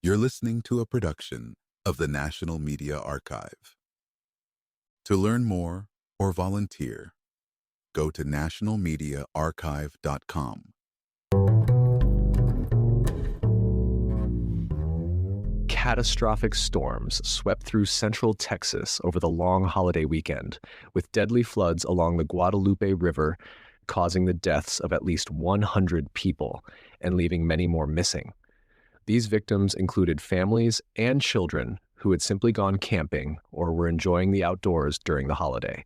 You're listening to a production of the National Media Archive. To learn more or volunteer, go to nationalmediaarchive.com. Catastrophic storms swept through central Texas over the long holiday weekend, with deadly floods along the Guadalupe River causing the deaths of at least 100 people and leaving many more missing. These victims included families and children who had simply gone camping or were enjoying the outdoors during the holiday.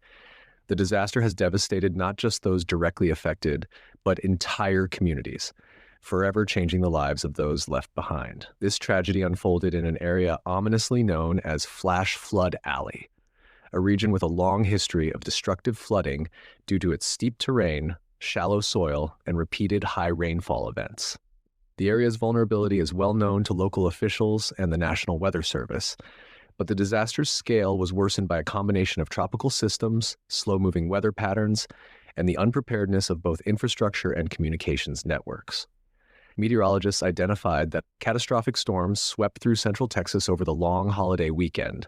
The disaster has devastated not just those directly affected, but entire communities, forever changing the lives of those left behind. This tragedy unfolded in an area ominously known as Flash Flood Alley, a region with a long history of destructive flooding due to its steep terrain, shallow soil, and repeated high rainfall events. The area's vulnerability is well known to local officials and the National Weather Service, but the disaster's scale was worsened by a combination of tropical systems, slow-moving weather patterns, and the unpreparedness of both infrastructure and communications networks. Meteorologists identified that catastrophic storms swept through central Texas over the long holiday weekend,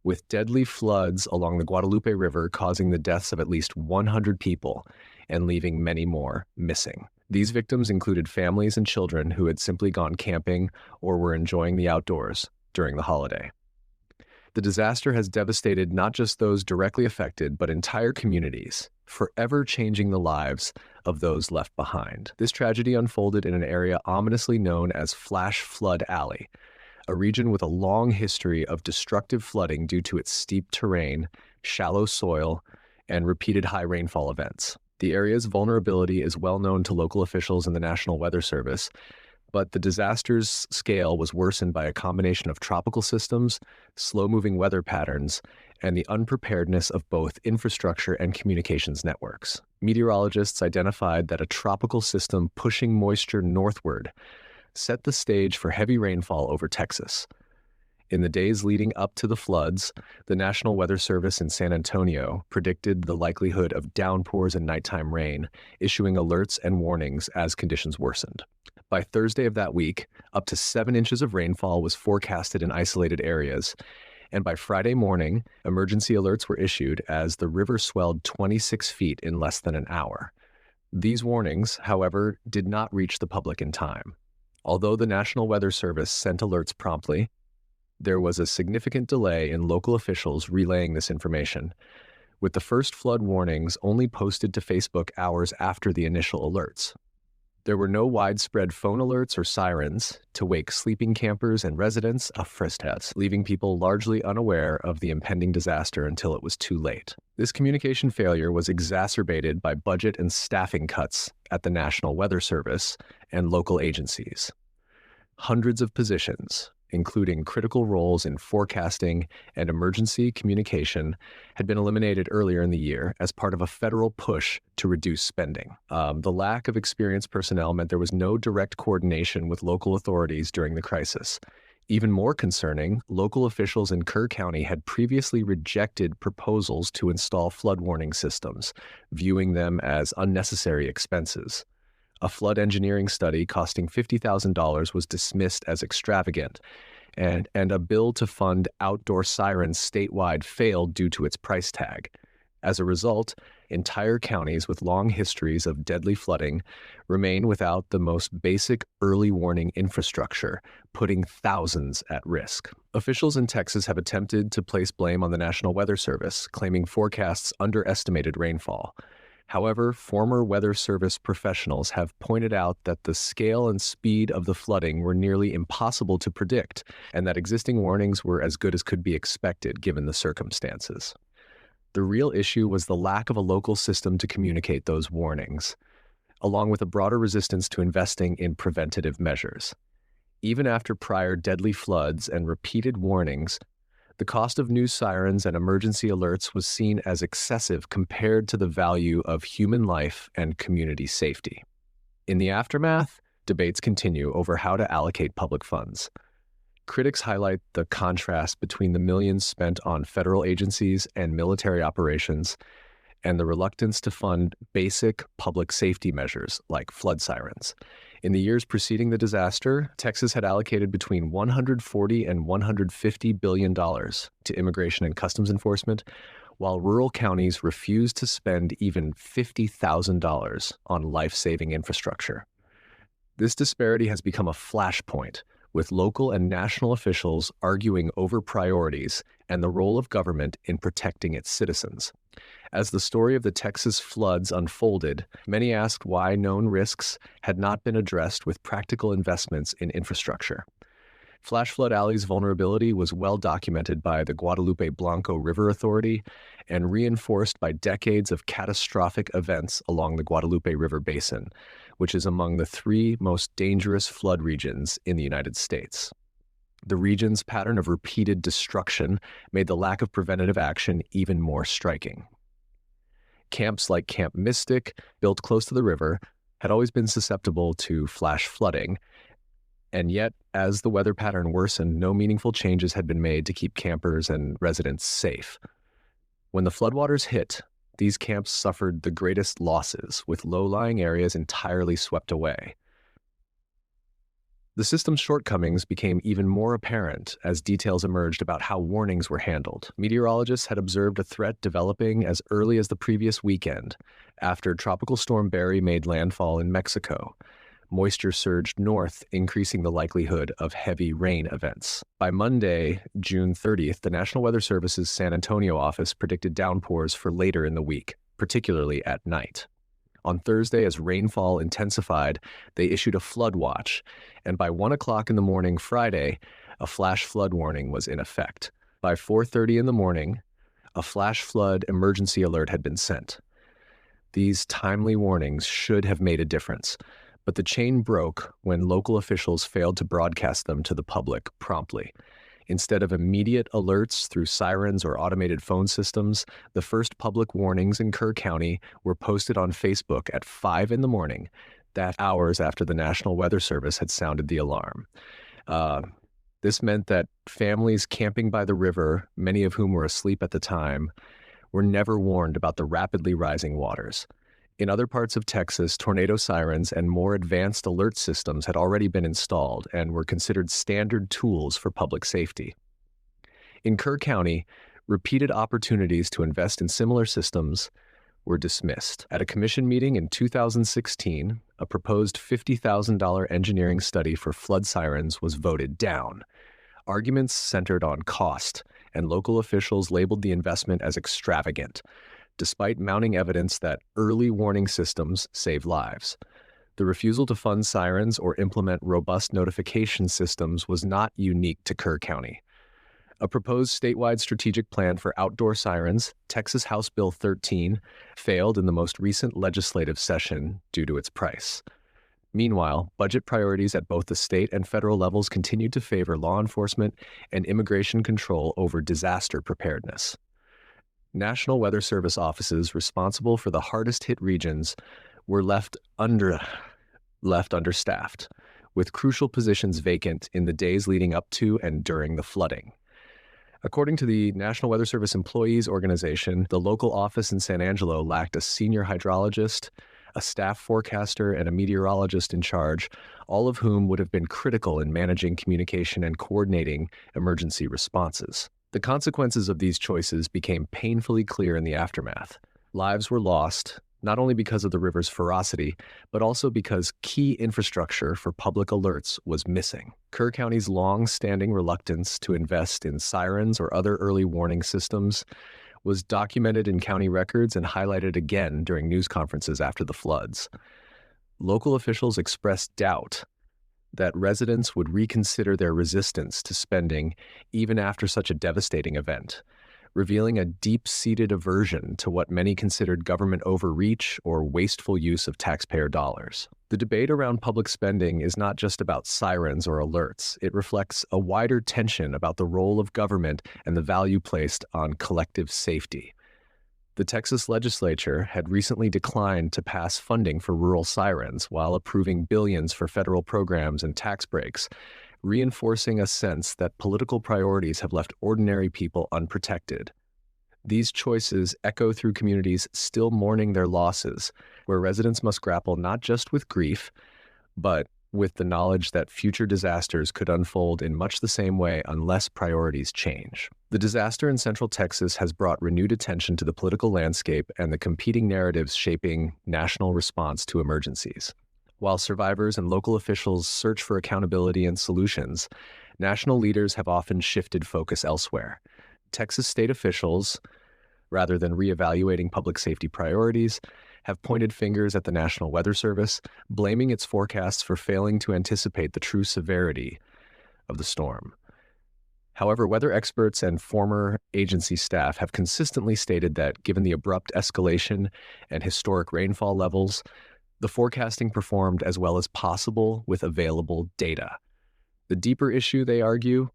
with deadly floods along the Guadalupe River causing the deaths of at least 100 people and leaving many more missing. These victims included families and children who had simply gone camping or were enjoying the outdoors during the holiday. The disaster has devastated not just those directly affected, but entire communities, forever changing the lives of those left behind. This tragedy unfolded in an area ominously known as Flash Flood Alley, a region with a long history of destructive flooding due to its steep terrain, shallow soil, and repeated high rainfall events. The area's vulnerability is well known to local officials and the National Weather Service, but the disaster's scale was worsened by a combination of tropical systems, slow-moving weather patterns, and the unpreparedness of both infrastructure and communications networks. Meteorologists identified that a tropical system pushing moisture northward set the stage for heavy rainfall over Texas. In the days leading up to the floods, the National Weather Service in San Antonio predicted the likelihood of downpours and nighttime rain, issuing alerts and warnings as conditions worsened. By Thursday of that week, up to 7 inches of rainfall was forecasted in isolated areas, and by Friday morning, emergency alerts were issued as the river swelled 26 feet in less than an hour. These warnings, however, did not reach the public in time. Although the National Weather Service sent alerts promptly, there was a significant delay in local officials relaying this information, with the first flood warnings only posted to Facebook hours after the initial alerts. There were no widespread phone alerts or sirens to wake sleeping campers and residents of fiftieth, leaving people largely unaware of the impending disaster until it was too late. This communication failure was exacerbated by budget and staffing cuts at the National Weather Service and local agencies. Hundreds of positions, including critical roles in forecasting and emergency communication, had been eliminated earlier in the year as part of a federal push to reduce spending. The lack of experienced personnel meant there was no direct coordination with local authorities during the crisis. Even more concerning, local officials in Kerr County had previously rejected proposals to install flood warning systems, viewing them as unnecessary expenses. A flood engineering study costing $50,000 was dismissed as extravagant, and a bill to fund outdoor sirens statewide failed due to its price tag. As a result, entire counties with long histories of deadly flooding remain without the most basic early warning infrastructure, putting thousands at risk. Officials in Texas have attempted to place blame on the National Weather Service, claiming forecasts underestimated rainfall. However, former Weather Service professionals have pointed out that the scale and speed of the flooding were nearly impossible to predict, and that existing warnings were as good as could be expected given the circumstances. The real issue was the lack of a local system to communicate those warnings, along with a broader resistance to investing in preventative measures. Even after prior deadly floods and repeated warnings, the cost of new sirens and emergency alerts was seen as excessive compared to the value of human life and community safety. In the aftermath, debates continue over how to allocate public funds. Critics highlight the contrast between the millions spent on federal agencies and military operations and the reluctance to fund basic public safety measures like flood sirens. In the years preceding the disaster, Texas had allocated between $140 and $150 billion to immigration and customs enforcement, while rural counties refused to spend even $50,000 on life-saving infrastructure. This disparity has become a flashpoint, with local and national officials arguing over priorities and the role of government in protecting its citizens. As the story of the Texas floods unfolded, many asked why known risks had not been addressed with practical investments in infrastructure. Flash Flood Alley's vulnerability was well documented by the Guadalupe River Authority and reinforced by decades of catastrophic events along the Guadalupe River Basin, which is among the 3 most dangerous flood regions in the United States. The region's pattern of repeated destruction made the lack of preventative action even more striking. Camps like Camp Mystic, built close to the river, had always been susceptible to flash flooding, and yet, as the weather pattern worsened, no meaningful changes had been made to keep campers and residents safe. When the floodwaters hit, these camps suffered the greatest losses, with low-lying areas entirely swept away. The system's shortcomings became even more apparent as details emerged about how warnings were handled. Meteorologists had observed a threat developing as early as the previous weekend, after Tropical Storm Barry made landfall in Mexico. Moisture surged north, increasing the likelihood of heavy rain events. By Monday, June 30th, the National Weather Service's San Antonio office predicted downpours for later in the week, particularly at night. On Thursday, as rainfall intensified, they issued a flood watch, and by 1 o'clock in the morning Friday, a flash flood warning was in effect. By 4:30 in the morning, a flash flood emergency alert had been sent. These timely warnings should have made a difference, but the chain broke when local officials failed to broadcast them to the public promptly. Instead of immediate alerts through sirens or automated phone systems, the first public warnings in Kerr County were posted on Facebook at 5 in the morning, that hours after the National Weather Service had sounded the alarm. This meant that families camping by the river, many of whom were asleep at the time, were never warned about the rapidly rising waters. In other parts of Texas, tornado sirens and more advanced alert systems had already been installed and were considered standard tools for public safety. In Kerr County, repeated opportunities to invest in similar systems were dismissed. At a commission meeting in 2016, a proposed $50,000 engineering study for flood sirens was voted down. Arguments centered on cost, and local officials labeled the investment as extravagant, despite mounting evidence that early warning systems save lives. The refusal to fund sirens or implement robust notification systems was not unique to Kerr County. A proposed statewide strategic plan for outdoor sirens, Texas House Bill 13, failed in the most recent legislative session due to its price. Meanwhile, budget priorities at both the state and federal levels continued to favor law enforcement and immigration control over disaster preparedness. National Weather Service offices responsible for the hardest-hit regions were left understaffed, with crucial positions vacant in the days leading up to and during the flooding. According to the National Weather Service Employees Organization, the local office in San Angelo lacked a senior hydrologist, a staff forecaster, and a meteorologist in charge, all of whom would have been critical in managing communication and coordinating emergency responses. The consequences of these choices became painfully clear in the aftermath. Lives were lost, not only because of the river's ferocity, but also because key infrastructure for public alerts was missing. Kerr County's long-standing reluctance to invest in sirens or other early warning systems was documented in county records and highlighted again during news conferences after the floods. Local officials expressed doubt that residents would reconsider their resistance to spending even after such a devastating event, revealing a deep-seated aversion to what many considered government overreach or wasteful use of taxpayer dollars. The debate around public spending is not just about sirens or alerts. It reflects a wider tension about the role of government and the value placed on collective safety. The Texas legislature had recently declined to pass funding for rural sirens while approving billions for federal programs and tax breaks, reinforcing a sense that political priorities have left ordinary people unprotected. These choices echo through communities still mourning their losses, where residents must grapple not just with grief, but with the knowledge that future disasters could unfold in much the same way unless priorities change. The disaster in Central Texas has brought renewed attention to the political landscape and the competing narratives shaping national response to emergencies. While survivors and local officials search for accountability and solutions, national leaders have often shifted focus elsewhere. Texas state officials, rather than reevaluating public safety priorities, have pointed fingers at the National Weather Service, blaming its forecasts for failing to anticipate the true severity of the storm. However, weather experts and former agency staff have consistently stated that, given the abrupt escalation and historic rainfall levels, the forecasting performed as well as possible with available data. The deeper issue, they argue,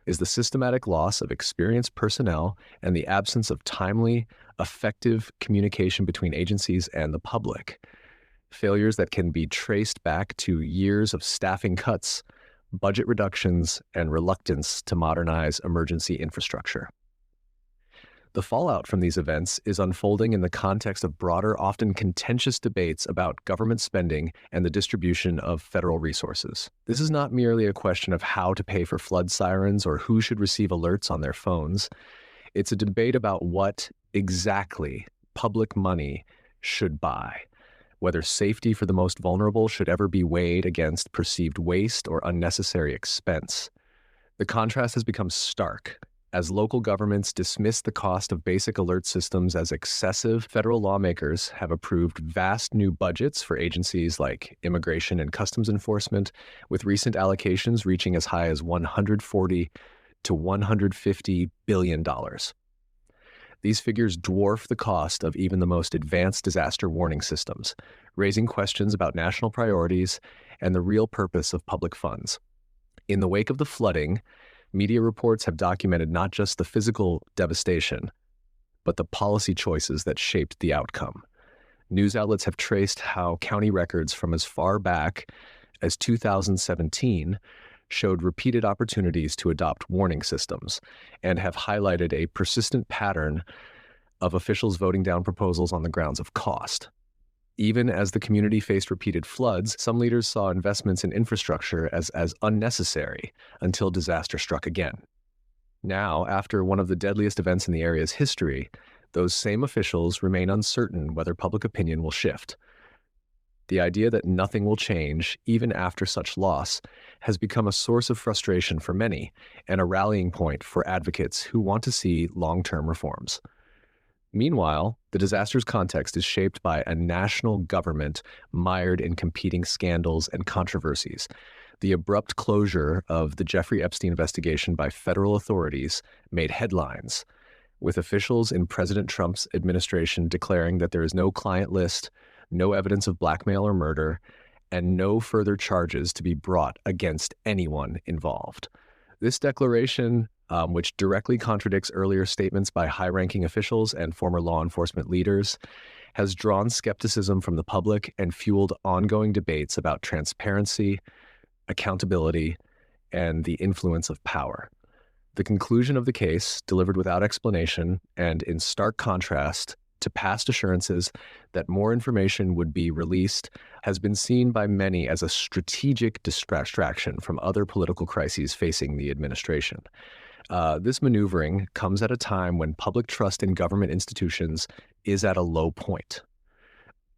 is the systematic loss of experienced personnel and the absence of timely, effective communication between agencies and the public. Failures that can be traced back to years of staffing cuts, budget reductions, and reluctance to modernize emergency infrastructure. The fallout from these events is unfolding in the context of broader, often contentious debates about government spending and the distribution of federal resources. This is not merely a question of how to pay for flood sirens or who should receive alerts on their phones. It's a debate about what exactly public money should buy, whether safety for the most vulnerable should ever be weighed against perceived waste or unnecessary expense. The contrast has become stark. As local governments dismiss the cost of basic alert systems as excessive, federal lawmakers have approved vast new budgets for agencies like Immigration and Customs Enforcement, with recent allocations reaching as high as $140 to $150 billion. These figures dwarf the cost of even the most advanced disaster warning systems, raising questions about national priorities and the real purpose of public funds. In the wake of the flooding, media reports have documented not just the physical devastation, but the policy choices that shaped the outcome. News outlets have traced how county records from as far back as 2017 showed repeated opportunities to adopt warning systems and have highlighted a persistent pattern of officials voting down proposals on the grounds of cost. Even as the community faced repeated floods, some leaders saw investments in infrastructure as unnecessary until disaster struck again. Now, after one of the deadliest events in the area's history, those same officials remain uncertain whether public opinion will shift. The idea that nothing will change, even after such loss, has become a source of frustration for many and a rallying point for advocates who want to see long-term reforms. Meanwhile, the disaster's context is shaped by a national government mired in competing scandals and controversies. The abrupt closure of the Jeffrey Epstein investigation by federal authorities made headlines, with officials in President Trump's administration declaring that there is no client list, no evidence of blackmail or murder, and no further charges to be brought against anyone involved. This declaration, which directly contradicts earlier statements by high-ranking officials and former law enforcement leaders, has drawn skepticism from the public and fueled ongoing debates about transparency, accountability, and the influence of power. The conclusion of the case, delivered without explanation and in stark contrast to past assurances that more information would be released, has been seen by many as a strategic distraction from other political crises facing the administration. This maneuvering comes at a time when public trust in government institutions is at a low point.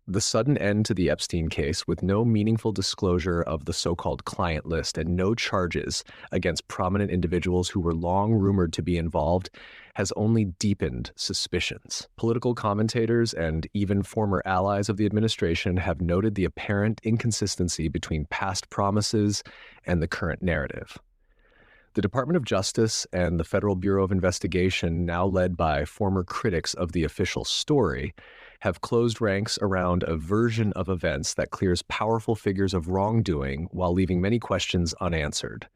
The sudden end to the Epstein case, with no meaningful disclosure of the so-called client list and no charges against prominent individuals who were long rumored to be involved, has only deepened suspicions. Political commentators and even former allies of the administration have noted the apparent inconsistency between past promises and the current narrative. The Department of Justice and the Federal Bureau of Investigation, now led by former critics of the official story, have closed ranks around a version of events that clears powerful figures of wrongdoing while leaving many questions unanswered.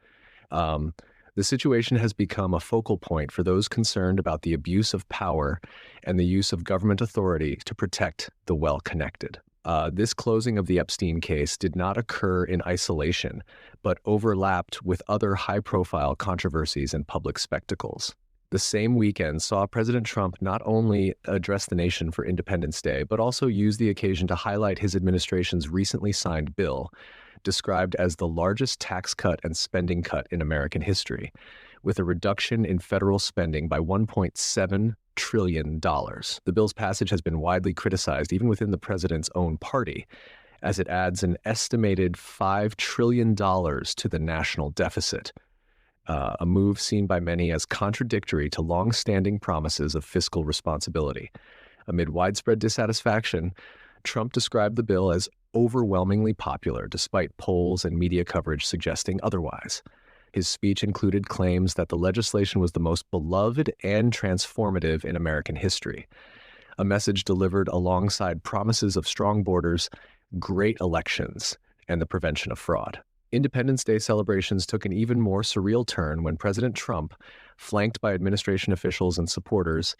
The situation has become a focal point for those concerned about the abuse of power and the use of government authority to protect the well-connected. This closing of the Epstein case did not occur in isolation, but overlapped with other high-profile controversies and public spectacles. The same weekend saw President Trump not only address the nation for Independence Day, but also use the occasion to highlight his administration's recently signed bill, described as the largest tax cut and spending cut in American history, with a reduction in federal spending by $1.7 trillion. The bill's passage has been widely criticized, even within the president's own party, as it adds an estimated $5 trillion to the national deficit, a move seen by many as contradictory to long-standing promises of fiscal responsibility. Amid widespread dissatisfaction, Trump described the bill as overwhelmingly popular, despite polls and media coverage suggesting otherwise. His speech included claims that the legislation was the most beloved and transformative in American history, a message delivered alongside promises of strong borders, great elections, and the prevention of fraud. Independence Day celebrations took an even more surreal turn when President Trump, flanked by administration officials and supporters,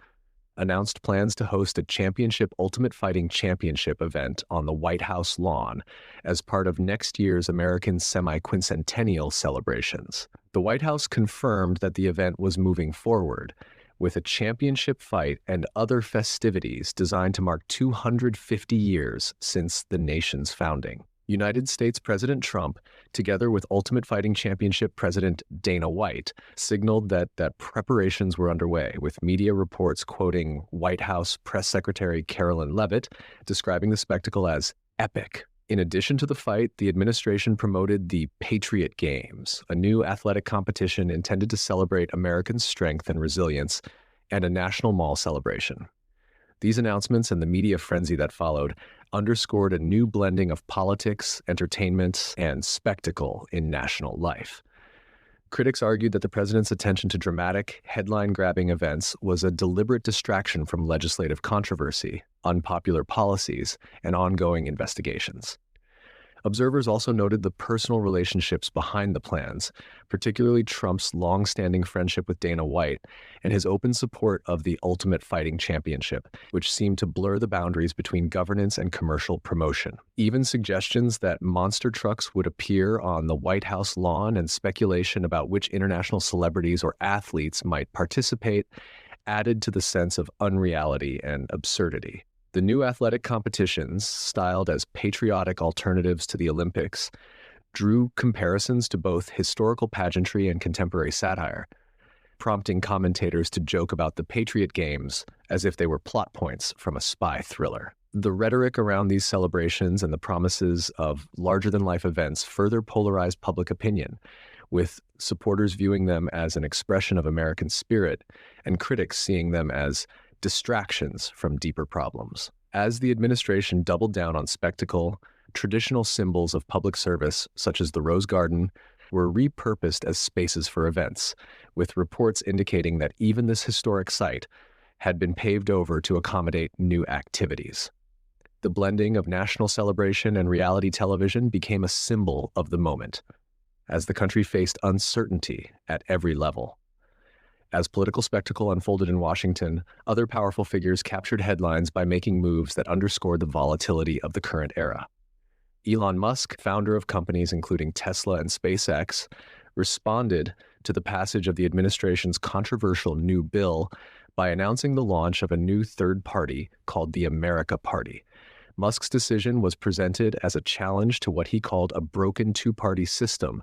announced plans to host a championship Ultimate Fighting Championship event on the White House lawn as part of next year's American semi-quincentennial celebrations. The White House confirmed that the event was moving forward, with a championship fight and other festivities designed to mark 250 years since the nation's founding. United States President Trump, together with Ultimate Fighting Championship President Dana White, signaled that preparations were underway, with media reports quoting White House Press Secretary Carolyn Leavitt, describing the spectacle as epic. In addition to the fight, the administration promoted the Patriot Games, a new athletic competition intended to celebrate American strength and resilience, and a national mall celebration. These announcements and the media frenzy that followed underscored a new blending of politics, entertainment, and spectacle in national life. Critics argued that the president's attention to dramatic, headline-grabbing events was a deliberate distraction from legislative controversy, unpopular policies, and ongoing investigations. Observers also noted the personal relationships behind the plans, particularly Trump's long-standing friendship with Dana White and his open support of the Ultimate Fighting Championship, which seemed to blur the boundaries between governance and commercial promotion. Even suggestions that monster trucks would appear on the White House lawn and speculation about which international celebrities or athletes might participate added to the sense of unreality and absurdity. The new athletic competitions, styled as patriotic alternatives to the Olympics, drew comparisons to both historical pageantry and contemporary satire, prompting commentators to joke about the Patriot Games as if they were plot points from a spy thriller. The rhetoric around these celebrations and the promises of larger-than-life events further polarized public opinion, with supporters viewing them as an expression of American spirit and critics seeing them as distractions from deeper problems. As the administration doubled down on spectacle, traditional symbols of public service, such as the Rose Garden, were repurposed as spaces for events, with reports indicating that even this historic site had been paved over to accommodate new activities. The blending of national celebration and reality television became a symbol of the moment, as the country faced uncertainty at every level. As political spectacle unfolded in Washington, other powerful figures captured headlines by making moves that underscored the volatility of the current era. Elon Musk, founder of companies including Tesla and SpaceX, responded to the passage of the administration's controversial new bill by announcing the launch of a new third party called the America Party. Musk's decision was presented as a challenge to what he called a broken two-party system,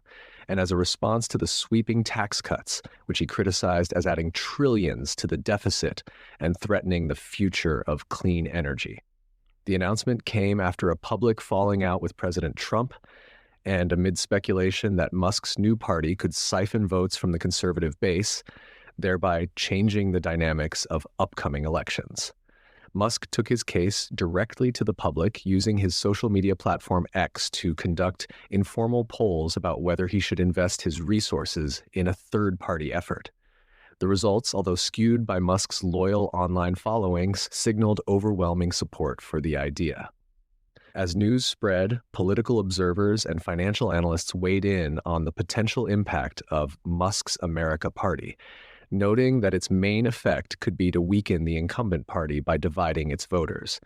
and as a response to the sweeping tax cuts, which he criticized as adding trillions to the deficit and threatening the future of clean energy. The announcement came after a public falling out with President Trump and amid speculation that Musk's new party could siphon votes from the conservative base, thereby changing the dynamics of upcoming elections. Musk took his case directly to the public using his social media platform X to conduct informal polls about whether he should invest his resources in a third-party effort. The results, although skewed by Musk's loyal online followings, signaled overwhelming support for the idea. As news spread, political observers and financial analysts weighed in on the potential impact of Musk's America Party, noting that its main effect could be to weaken the incumbent party by dividing its voters.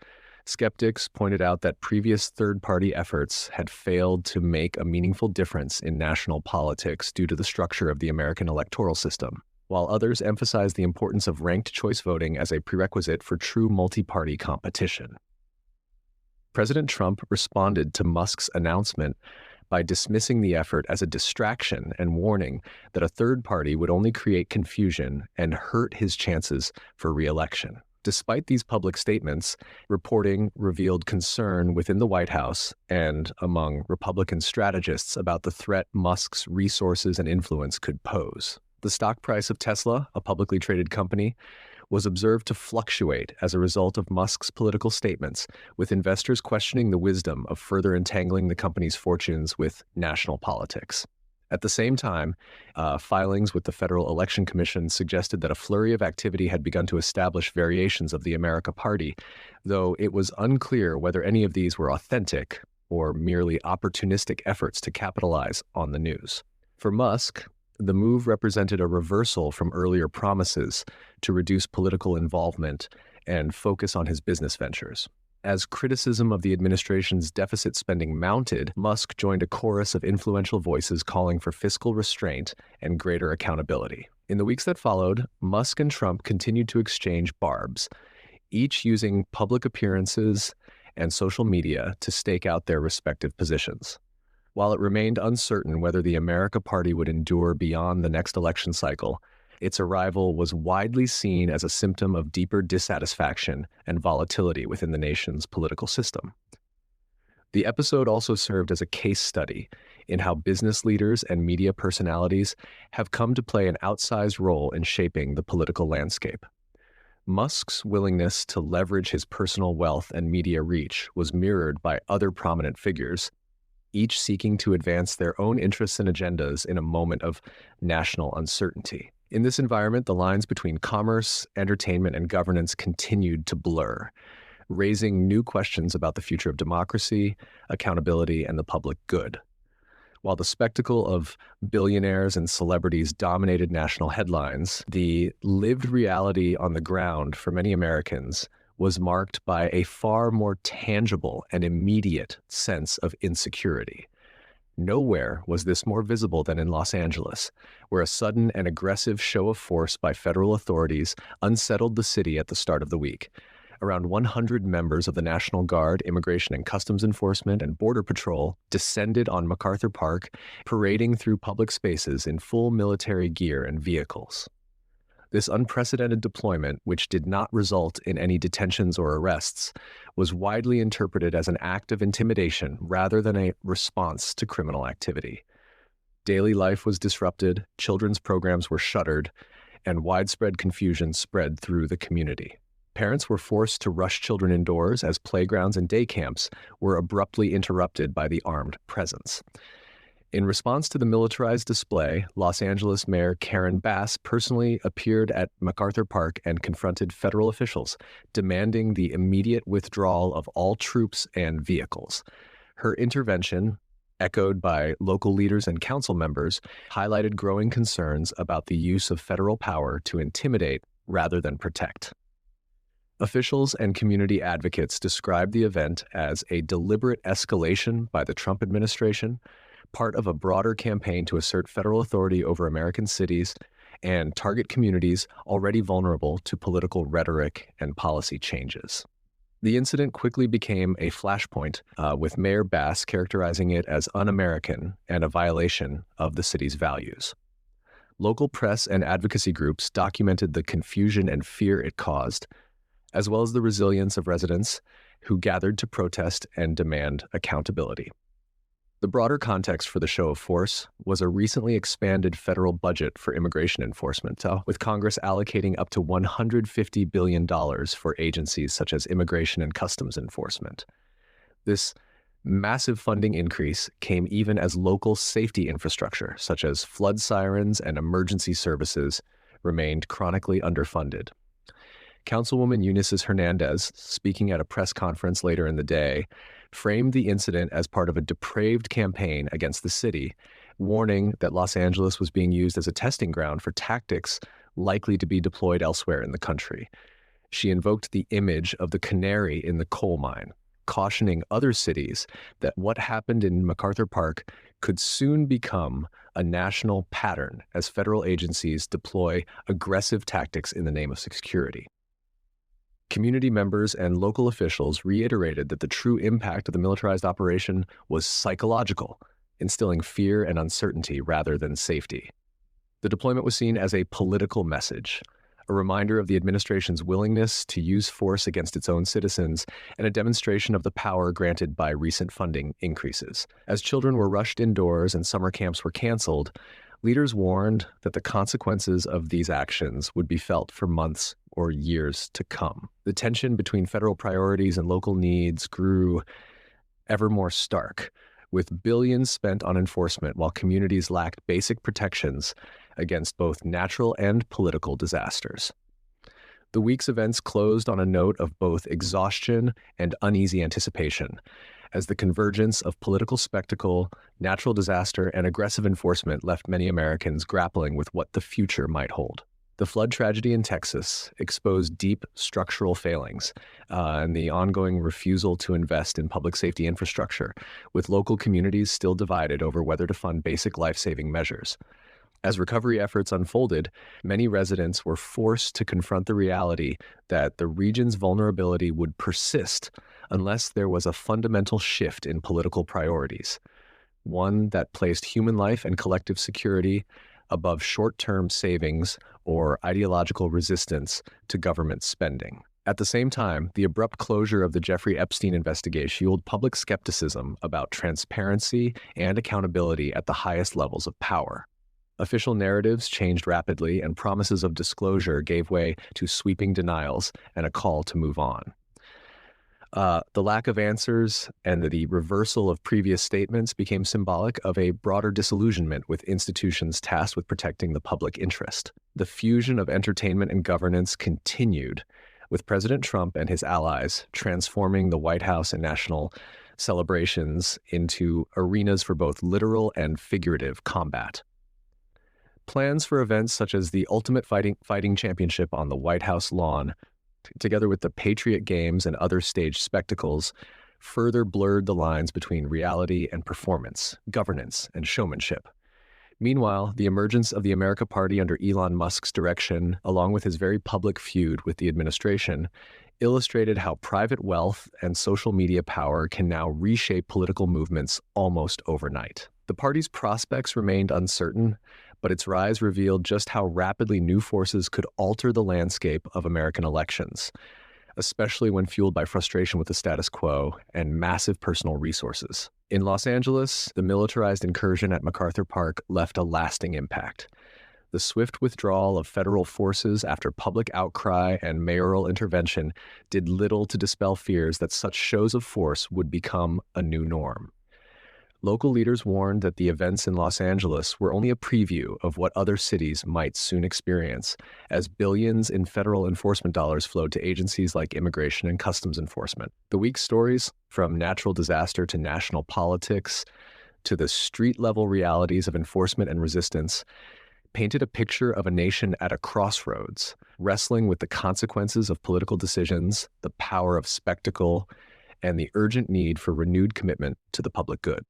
Skeptics pointed out that previous third-party efforts had failed to make a meaningful difference in national politics due to the structure of the American electoral system, while others emphasized the importance of ranked choice voting as a prerequisite for true multi-party competition. President Trump responded to Musk's announcement by dismissing the effort as a distraction and warning that a third party would only create confusion and hurt his chances for re-election. Despite these public statements, reporting revealed concern within the White House and among Republican strategists about the threat Musk's resources and influence could pose. The stock price of Tesla, a publicly traded company, was observed to fluctuate as a result of Musk's political statements, with investors questioning the wisdom of further entangling the company's fortunes with national politics. At the same time, filings with the Federal Election Commission suggested that a flurry of activity had begun to establish variations of the America Party, though it was unclear whether any of these were authentic or merely opportunistic efforts to capitalize on the news. For Musk, the move represented a reversal from earlier promises to reduce political involvement and focus on his business ventures. As criticism of the administration's deficit spending mounted, Musk joined a chorus of influential voices calling for fiscal restraint and greater accountability. In the weeks that followed, Musk and Trump continued to exchange barbs, each using public appearances and social media to stake out their respective positions. While it remained uncertain whether the America Party would endure beyond the next election cycle, its arrival was widely seen as a symptom of deeper dissatisfaction and volatility within the nation's political system. The episode also served as a case study in how business leaders and media personalities have come to play an outsized role in shaping the political landscape. Musk's willingness to leverage his personal wealth and media reach was mirrored by other prominent figures, each seeking to advance their own interests and agendas in a moment of national uncertainty. In this environment, the lines between commerce, entertainment, and governance continued to blur, raising new questions about the future of democracy, accountability, and the public good. While the spectacle of billionaires and celebrities dominated national headlines, the lived reality on the ground for many Americans was marked by a far more tangible and immediate sense of insecurity. Nowhere was this more visible than in Los Angeles, where a sudden and aggressive show of force by federal authorities unsettled the city at the start of the week. Around 100 members of the National Guard, Immigration and Customs Enforcement, and Border Patrol descended on MacArthur Park, parading through public spaces in full military gear and vehicles. This unprecedented deployment, which did not result in any detentions or arrests, was widely interpreted as an act of intimidation rather than a response to criminal activity. Daily life was disrupted, children's programs were shuttered, and widespread confusion spread through the community. Parents were forced to rush children indoors as playgrounds and day camps were abruptly interrupted by the armed presence. In response to the militarized display, Los Angeles Mayor Karen Bass personally appeared at MacArthur Park and confronted federal officials, demanding the immediate withdrawal of all troops and vehicles. Her intervention, echoed by local leaders and council members, highlighted growing concerns about the use of federal power to intimidate rather than protect. Officials and community advocates described the event as a deliberate escalation by the Trump administration, part of a broader campaign to assert federal authority over American cities and target communities already vulnerable to political rhetoric and policy changes. The incident quickly became a flashpoint, with Mayor Bass characterizing it as un-American and a violation of the city's values. Local press and advocacy groups documented the confusion and fear it caused, as well as the resilience of residents who gathered to protest and demand accountability. The broader context for the show of force was a recently expanded federal budget for immigration enforcement, with Congress allocating up to $150 billion for agencies such as Immigration and Customs Enforcement. This massive funding increase came even as local safety infrastructure, such as flood sirens and emergency services, remained chronically underfunded. Councilwoman Eunice Hernandez, speaking at a press conference later in the day, framed the incident as part of a depraved campaign against the city, warning that Los Angeles was being used as a testing ground for tactics likely to be deployed elsewhere in the country. She invoked the image of the canary in the coal mine, cautioning other cities that what happened in MacArthur Park could soon become a national pattern as federal agencies deploy aggressive tactics in the name of security. Community members and local officials reiterated that the true impact of the militarized operation was psychological instilling fear and uncertainty rather than safety. The deployment was seen as a political message, a reminder of the administration's willingness to use force against its own citizens, and a demonstration of the power granted by recent funding increases. As children were rushed indoors and summer camps were canceled, leaders warned that the consequences of these actions would be felt for months or years to come. The tension between federal priorities and local needs grew ever more stark, with billions spent on enforcement while communities lacked basic protections against both natural and political disasters. The week's events closed on a note of both exhaustion and uneasy anticipation, as the convergence of political spectacle, natural disaster, and aggressive enforcement left many Americans grappling with what the future might hold. The flood tragedy in Texas exposed deep structural failings and the ongoing refusal to invest in public safety infrastructure, with local communities still divided over whether to fund basic life-saving measures. As recovery efforts unfolded, many residents were forced to confront the reality that the region's vulnerability would persist unless there was a fundamental shift in political priorities, one that placed human life and collective security above short-term savings or ideological resistance to government spending. At the same time, the abrupt closure of the Jeffrey Epstein investigation fueled public skepticism about transparency and accountability at the highest levels of power. Official narratives changed rapidly, and promises of disclosure gave way to sweeping denials and a call to move on. The lack of answers and the reversal of previous statements became symbolic of a broader disillusionment with institutions tasked with protecting the public interest. The fusion of entertainment and governance continued, with President Trump and his allies transforming the White House and national celebrations into arenas for both literal and figurative combat. Plans for events such as the Ultimate Fighting Championship on the White House lawn, together with the Patriot Games and other staged spectacles, further blurred the lines between reality and performance, governance and showmanship. Meanwhile, the emergence of the America Party under Elon Musk's direction, along with his very public feud with the administration, illustrated how private wealth and social media power can now reshape political movements almost overnight. The party's prospects remained uncertain, but its rise revealed just how rapidly new forces could alter the landscape of American elections, especially when fueled by frustration with the status quo and massive personal resources. In Los Angeles, the militarized incursion at MacArthur Park left a lasting impact. The swift withdrawal of federal forces after public outcry and mayoral intervention did little to dispel fears that such shows of force would become a new norm. Local leaders warned that the events in Los Angeles were only a preview of what other cities might soon experience, as billions in federal enforcement dollars flowed to agencies like Immigration and Customs Enforcement. The week's stories, from natural disaster to national politics to the street-level realities of enforcement and resistance, painted a picture of a nation at a crossroads, wrestling with the consequences of political decisions, the power of spectacle, and the urgent need for renewed commitment to the public good.